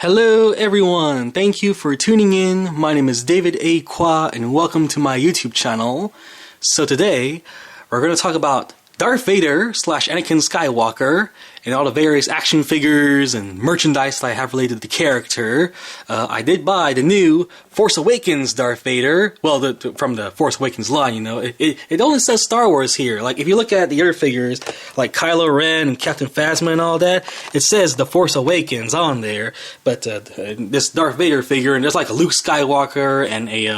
Hello everyone, thank you for tuning in. My name is David A. Kwa and welcome to my YouTube channel. So today, we're going to talk about Darth Vader / Anakin Skywalker and all the various action figures and merchandise that I have related to the character. I did buy the new Force Awakens Darth Vader. Well, from the Force Awakens line, you know. It only says Star Wars here. Like, if you look at the other figures, like Kylo Ren and Captain Phasma and all that, it says the Force Awakens on there. But this Darth Vader figure, and there's like a Luke Skywalker and a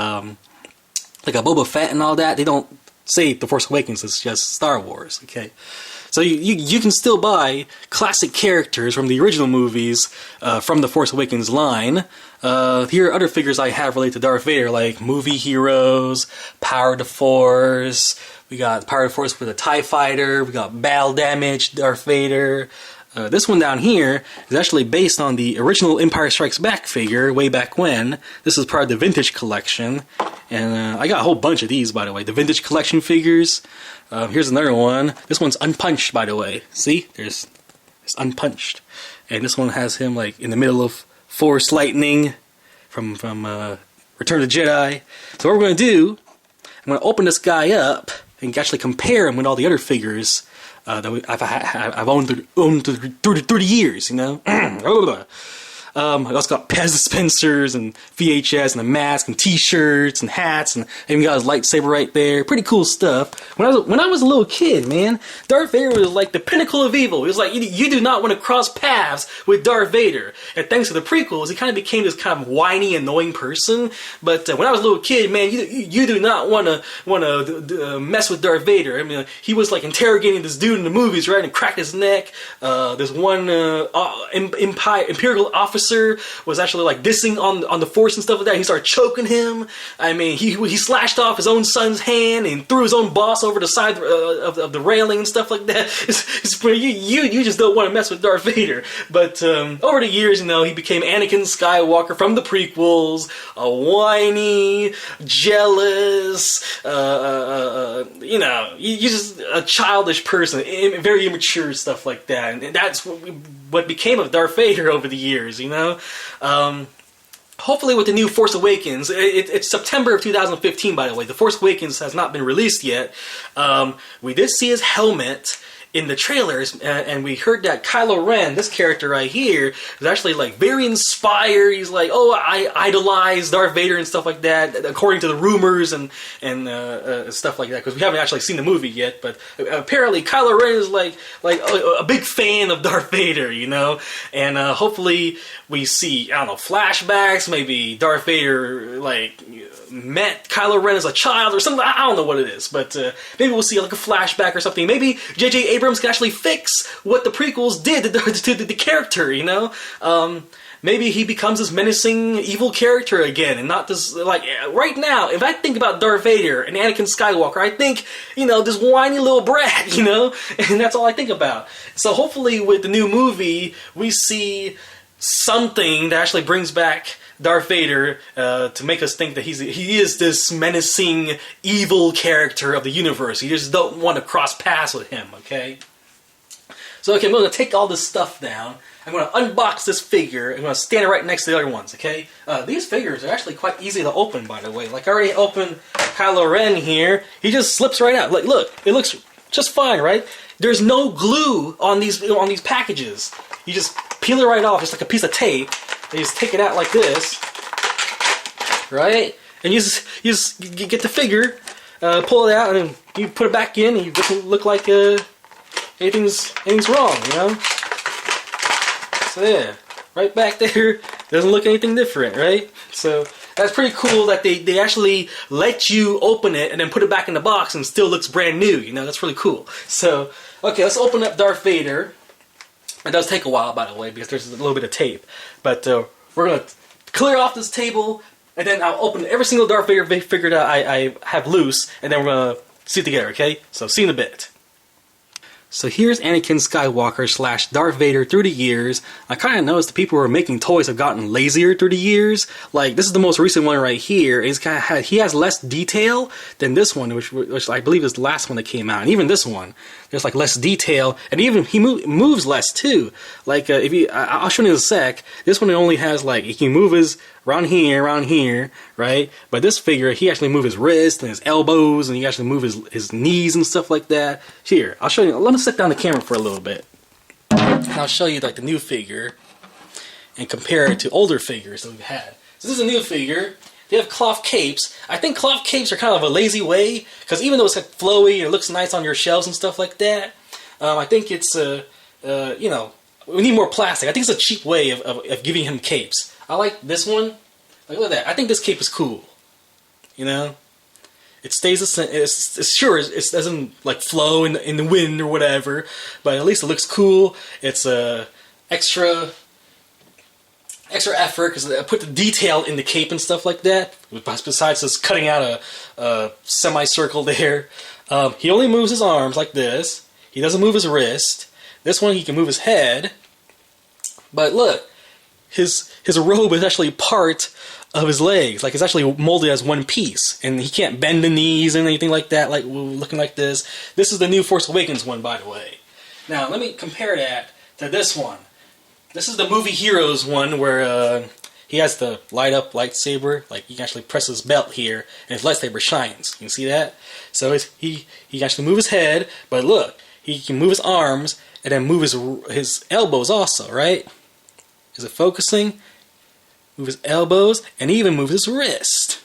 like a Boba Fett and all that, they don't say the Force Awakens, it's just Star Wars, okay? So you can still buy classic characters from the original movies from the Force Awakens line. Here are other figures I have related to Darth Vader, like movie heroes, Power of the Force. We got Power of the Force for the TIE Fighter. We got Battle Damage Darth Vader. This one down here is actually based on the original Empire Strikes Back figure way back when. This is part of the Vintage Collection. And I got a whole bunch of these, by the way. The Vintage Collection figures. Here's another one. This one's unpunched, by the way. See? It's unpunched. And this one has him like in the middle of Force Lightning from Return of the Jedi. So what we're going to do, I'm going to open this guy up and actually compare him with all the other figures that I've owned through the 30 years, you know? I also got Pez dispensers and VHS and a mask and t-shirts and hats, and even got his lightsaber right there. Pretty cool stuff. When I was a little kid, man, Darth Vader was like the pinnacle of evil. It was like, you do not want to cross paths with Darth Vader. And thanks to the prequels, he kind of became this kind of whiny, annoying person. But when I was a little kid, man, you do not want to mess with Darth Vader. I mean, he was like interrogating this dude in the movies, right, and cracked his neck. This one Imperial officer was actually like dissing on the Force and stuff like that. He started choking him. I mean, he slashed off his own son's hand and threw his own boss over the side of the railing and stuff like that. You just don't want to mess with Darth Vader. But over the years, you know, he became Anakin Skywalker from the prequels, a whiny, jealous, you know, you just a childish person, very immature stuff like that. And that's what became of Darth Vader over the years, you know? Hopefully with the new Force Awakens, it's September of 2015, by the way. The Force Awakens has not been released yet. We did see his helmet in the trailers, and we heard that Kylo Ren, this character right here, is actually like very inspired. He's like, oh, I idolize Darth Vader and stuff like that, according to the rumors and stuff like that, because we haven't actually seen the movie yet. But apparently Kylo Ren is like a big fan of Darth Vader, you know. And hopefully we see, I don't know, flashbacks. Maybe Darth Vader like met Kylo Ren as a child or something. I don't know what it is, but maybe we'll see like a flashback or something. Maybe J.J. Abrams can actually fix what the prequels did to the character, you know? Maybe he becomes this menacing, evil character again, and not this, like, right now, if I think about Darth Vader and Anakin Skywalker, I think, you know, this whiny little brat, you know? And that's all I think about. So hopefully with the new movie, we see something that actually brings back Darth Vader to make us think that he is this menacing, evil character of the universe. You just don't want to cross paths with him, okay? So, okay, I'm going to take all this stuff down. I'm going to unbox this figure. I'm going to stand it right next to the other ones, okay? These figures are actually quite easy to open, by the way. Like, I already opened Kylo Ren here. He just slips right out. Like, look, it looks just fine, right? There's no glue on these packages. You just peel it right off, just like a piece of tape. And you just take it out like this, right? And you just get the figure, pull it out, and then you put it back in, and you doesn't look like anything's wrong, you know? So yeah, right back there, doesn't look anything different, right? So that's pretty cool that they actually let you open it and then put it back in the box and still looks brand new, you know? That's really cool. So, okay, let's open up Darth Vader. It does take a while, by the way, because there's a little bit of tape. But we're going to clear off this table, and then I'll open every single Darth Vader figure that I have loose, and then we're going to see it together, okay? So, see you in a bit. So here's Anakin Skywalker slash Darth Vader through the years. I kind of noticed the people who are making toys have gotten lazier through the years. Like, this is the most recent one right here. He has less detail than this one, which I believe is the last one that came out. And even this one, there's like less detail, and even he moves less too. Like, I'll show you in a sec. This one only has like, he can move his around here, right? But this figure, he actually move his wrist and his elbows, and he actually move his knees and stuff like that. Here, I'll show you. Let me set down the camera for a little bit. And I'll show you like the new figure and compare it to older figures that we've had. So this is a new figure. They have cloth capes. I think cloth capes are kind of a lazy way, because even though it's like flowy and it looks nice on your shelves and stuff like that, I think it's you know, we need more plastic. I think it's a cheap way of giving him capes. I like this one. Like, look at that. I think this cape is cool. You know, it stays the same. It's sure it doesn't like flow in the wind or whatever, but at least it looks cool. It's extra effort because I put the detail in the cape and stuff like that. Besides just cutting out a semicircle there, he only moves his arms like this. He doesn't move his wrist. This one he can move his head. But look, his robe is actually part of his legs. Like, it's actually molded as one piece, and he can't bend the knees and anything like that. Like, looking like this. This is the new Force Awakens one, by the way. Now let me compare that to this one. This is the movie Heroes one, where he has the light up lightsaber. Like, you can actually press his belt here, and his lightsaber shines. You can see that? So he can actually move his head, but look, he can move his arms and then move his elbows also, right? Is it focusing? Move his elbows, and even move his wrist.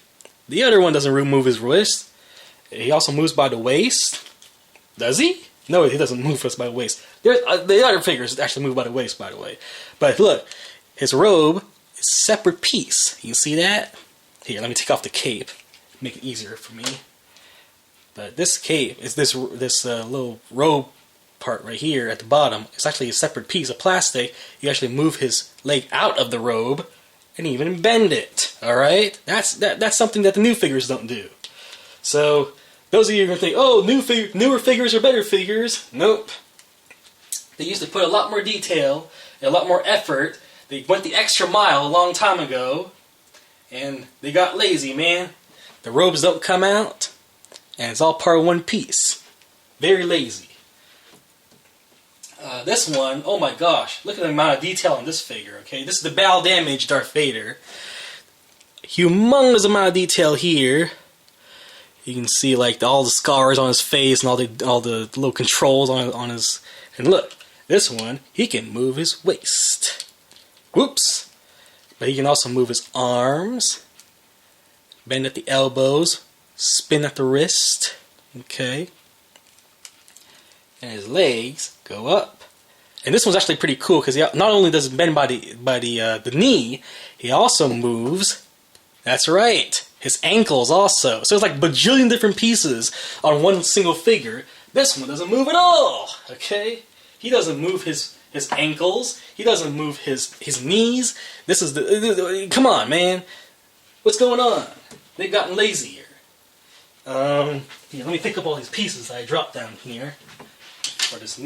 The other one doesn't move his wrist. He also moves by the waist. Does he? No, he doesn't move us by the waist. The other figures actually move by the waist, by the way. But look, his robe is a separate piece. You can see that? Here, let me take off the cape. Make it easier for me. But this cape is this little robe part right here at the bottom. It's actually a separate piece of plastic. You actually move his leg out of the robe and even bend it. All right, that's something that the new figures don't do. So those of you who are going to think, oh, newer figures are better figures. Nope. They used to put a lot more detail and a lot more effort. They went the extra mile a long time ago, and they got lazy, man. The robes don't come out, and it's all part of one piece. Very lazy. This one, oh my gosh, look at the amount of detail on this figure, okay? This is the battle damage Darth Vader. Humongous amount of detail here. You can see like all the scars on his face and all the little controls on his... And look, this one, he can move his waist. Whoops. But he can also move his arms, bend at the elbows, spin at the wrist, okay? And his legs go up. And this one's actually pretty cool because not only does it bend by the knee, he also moves. That's right, his ankles also. So it's like bajillion different pieces on one single figure. This one doesn't move at all. Okay, he doesn't move his ankles. He doesn't move his knees. This is the come on, man. What's going on? They've gotten lazy here. Here, let me pick up all these pieces I dropped down here for this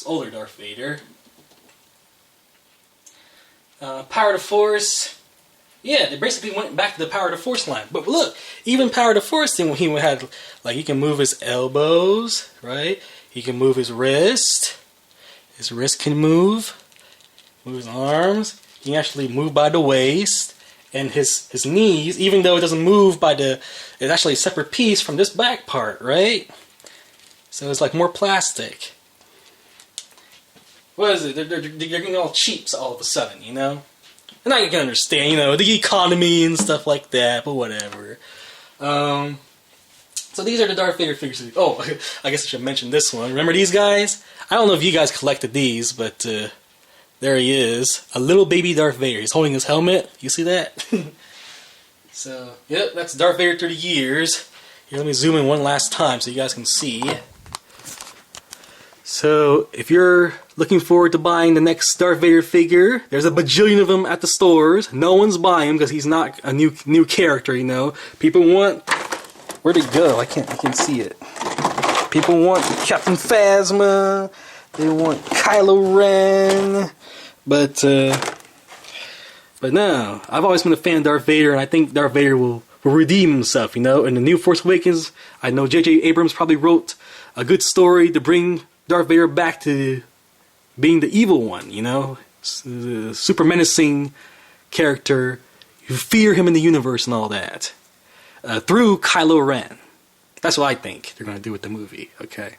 older Darth Vader. Power of the Force. Yeah, they basically went back to the Power of the Force line. But look, even Power of the Force thing, he had, like, he can move his elbows, right? He can move his wrist. His wrist can move. Move his arms. He can actually move by the waist. And his knees, even though it doesn't move by it's actually a separate piece from this back part, right? So it's like more plastic. What is it? They're getting all cheap all of a sudden, you know? And I can understand, you know, the economy and stuff like that, but whatever. So these are the Darth Vader figures. Oh, I guess I should mention this one. Remember these guys? I don't know if you guys collected these, but there he is. A little baby Darth Vader. He's holding his helmet. You see that? So, yep, that's Darth Vader through the years. Here, let me zoom in one last time so you guys can see. So, if you're looking forward to buying the next Darth Vader figure, there's a bajillion of them at the stores. No one's buying him because he's not a new character, you know. People want... Where'd it go? I can't see it. People want Captain Phasma. They want Kylo Ren. But no, I've always been a fan of Darth Vader, and I think Darth Vader will redeem himself, you know. In the new Force Awakens, I know J.J. Abrams probably wrote a good story to bring Darth Vader back to being the evil one, you know. Super menacing character. You fear him in the universe and all that. Through Kylo Ren. That's what I think they're going to do with the movie, okay.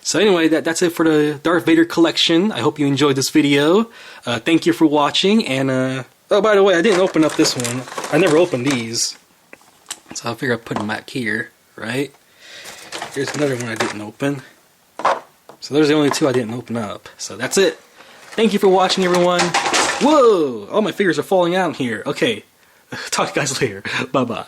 So anyway, that's it for the Darth Vader collection. I hope you enjoyed this video. Thank you for watching, and oh, by the way, I didn't open up this one. I never opened these. So I figure I'll put them back here, right? Here's another one I didn't open. So there's the only two I didn't open up. So that's it. Thank you for watching, everyone. Whoa! All my figures are falling out here. Okay. Talk to you guys later. Bye-bye.